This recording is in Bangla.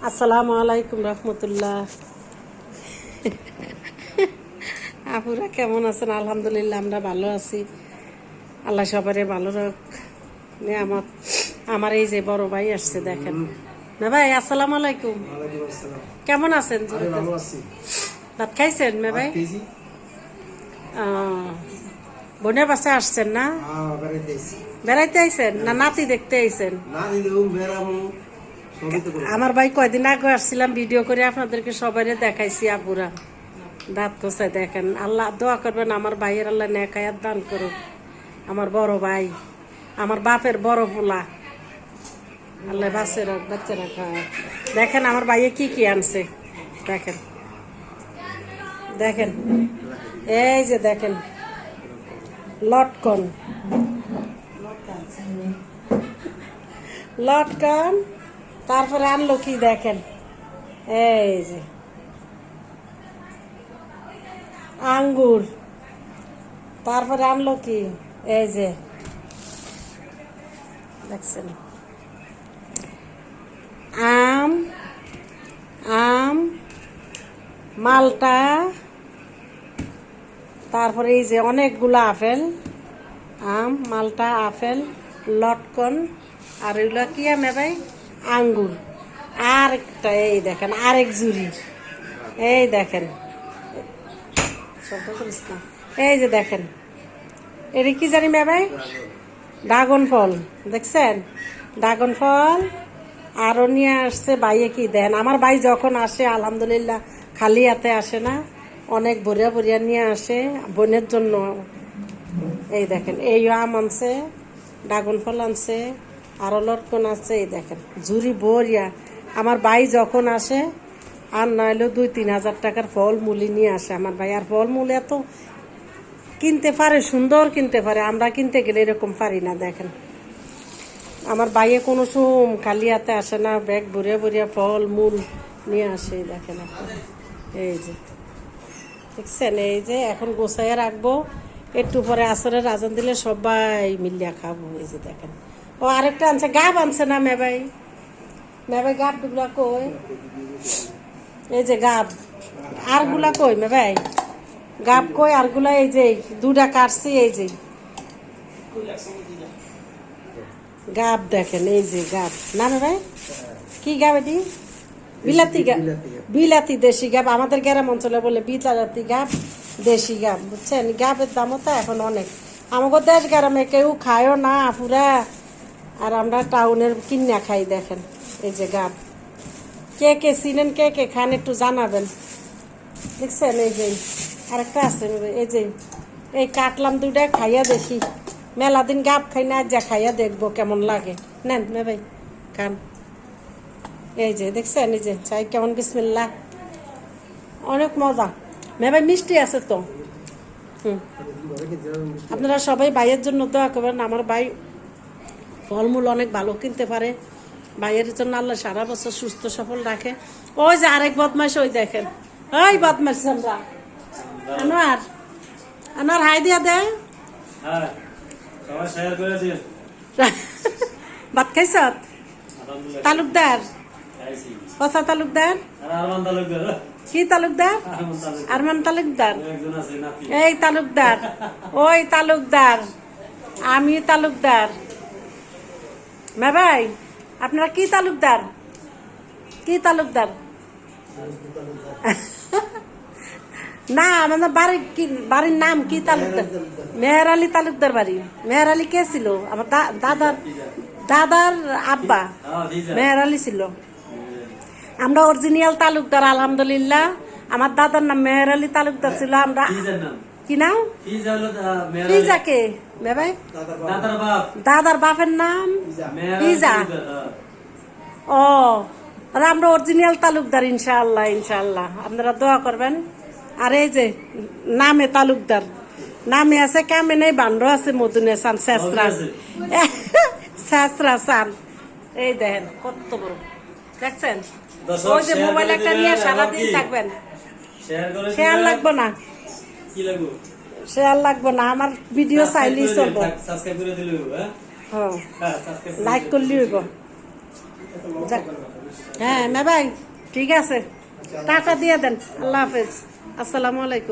আসসালামু আলাইকুম রহমতুল্লাহ। আপুরা কেমন আছেন? আলহামদুলিল্লাহ আমরা ভালো আছি। আল্লাহ সবারই ভালো রাখ। আমার আমার এই যে বড় ভাই আসছে, দেখেন না ভাই। আসসালামু আলাইকুম, কেমন আছেন? ভাত খাইছেন মে ভাই? বোনের বাসে আসছেন না? বেড়াইতে আইছেন না নাতি দেখতে আইছেন? আমার ভাই কয়দিন আগে আসছিলাম, ভিডিও করে আপনাদেরকে সবাই দেখাইছি। আপুরা দাঁত কষায় দেখেন। আল্লাহ দোয়া করবেন আমার ভাইয়ের, আল্লাহ নেক হায়াত দান করুক। আমার বড় ভাই, আমার বাপের বড় পোলা, আল্লাহ বাঁচে রাখ, বাচ্চা রাখা। দেখেন আমার ভাইয়ে কি কি আনছে, দেখেন দেখেন। এই যে দেখেন লটকন, লটকন। তারপরে আনলো কি দেখেন, এই যে আঙ্গুর। তারপরে আনলো কি, এই যে দেখছেন আম, আম, মালটা। তারপরে এই যে অনেকগুলো আপেল, আম, মালটা, আপেল, লটকন। আর এগুলো কি আমে ভাই? আঙ্গুর। আর একটা এই দেখেন আরেক জুড়ি, এই দেখেন এই যে দেখেন এটা কি জানি মে ভাই? ড্রাগন ফল, দেখছেন ড্রাগন ফল। আরো নিয়ে আসছে ভাইয়ে কি দেন। আমার ভাই যখন আসে আলহামদুলিল্লাহ খালি হাতে আসে না, অনেক ভরিয়া ভরিয়া নিয়ে আসে বোনের জন্য। এই দেখেন এই আম আনছে, ড্রাগন ফল আনছে, আরো লটকন আছে। এই দেখেন ঝুড়ি ভরিয়া। আমার ভাই যখন আসে আর নইলেও 2-3 হাজার টাকার ফল মূলি নিয়ে আসে আমার ভাই। আর ফল মূল এত কিনতে পারে, সুন্দর কিনতে পারে, আমরা কিনতে গেলে এরকম পারি না। দেখেন আমার ভাইয়ে কোনো সুম খালি হাতে আসে না, ব্যাগ ভরিয়া ভরিয়া ফল মূল নিয়ে আসে। দেখেন এই যে দেখছেন, এই যে এখন গোছাইয়া রাখবো, একটু পরে আসরের আজান দিলে সবাই মিলিয়া খাবো। এই যে দেখেন। ও আরেকটা আনছে, গাব আনছে না মে ভাই? মে ভাই গাব গুলা কই? এই যে গাব। আর গুলা কই মে ভাই? গাব কই আর গুলা? এই যে দুটা কাটছি, এই যে গাব দেখেন, এই যে গাব না মে ভাই? কি গাব এটি? বিলাতি গাব, বিলাতি দেশি গাব। আমাদের গ্রাম অঞ্চলে বলে বিলাতি গাব, দেশি গাব, বুঝছেন? গাবের দামও তো এখন অনেক। আমাকে দেশ গ্রামে কেউ খায়ও না পুরা, আর আমরা টাউনের কিনা খাই। দেখেন এই যে গাব। কে কে চিনেন, কে কে খান একটু জানাবেন। দেখছেন এই যে আরেকটা আছে, এই যে এই কাটলাম দুইটা, খাইয়া দেখি। মেলা দিন গাব খাই না, যা খাইয়া দেখবো কেমন লাগে। নেন মে ভাই খান। এই যে দেখছেন, এই যে চাই কেমন, বিসমিল্লাহ। অনেক মজা মে ভাই, মিষ্টি আছে তো। আপনারা সবাই ভাইয়ের জন্য দোয়া করবেন। আমার ভাই ফলমূল অনেক ভালো কিনতে পারে। ভাইয়ের জন্য আল্লাহ সারা বছর সুস্থ সফল রাখে। ওই যে আরেক বদমাইশ, ওই দেখেন ওই বদমাইশ আনোয়ার, আনোয়ার হাই দিয়া দে। ভাত খাইছ? তালুকদার, পচা তালুকদার, কি তালুকদার? আরমান তালুকদার, এই তালুকদার, ওই তালুকদার, আমি তালুকদার। মে ভাই আপনারা কি তালুকদার? কি তালুকদার? না আমাদের বাড়ির নাম কি তালুকদার? মেহের আলী তালুকদার বাড়ি। মেহের আলী কে ছিল? আমার দাদার আব্বা মেহের আলী ছিল। আমরা অরিজিনাল তালুকদার আলহামদুলিল্লাহ। আমার দাদার নাম মেহের আলী তালুকদার ছিল। আমরা কি নাম? ফিজাকে মে ভাই? দাদার বাপের নাম ফিজা। ও আমরা অরিজিনাল তালুকদার। ইনশাআল্লাহ ইনশাআল্লাহ আপনারা দোয়া করবেন। আর এই যে নামে তালুকদার, নামে আছে কামে নেই, বান্ড আছে মধুনে সান, শেষরা শেষরা সান। এই দেখেন কত বড়, দেখছেন? ওই যে মোবাইল একটা নিয়ে সারাদিন থাকবেন। শেয়ার লাগবো না, শেয়ার লাগবো না, আমার ভিডিও চাইলেই চলবো। লাইক করলেই হইব। হ্যাঁ মে ভাই ঠিক আছে, টাটা দিয়ে দেন। আল্লাহ হাফেজ, আসসালামু আলাইকুম।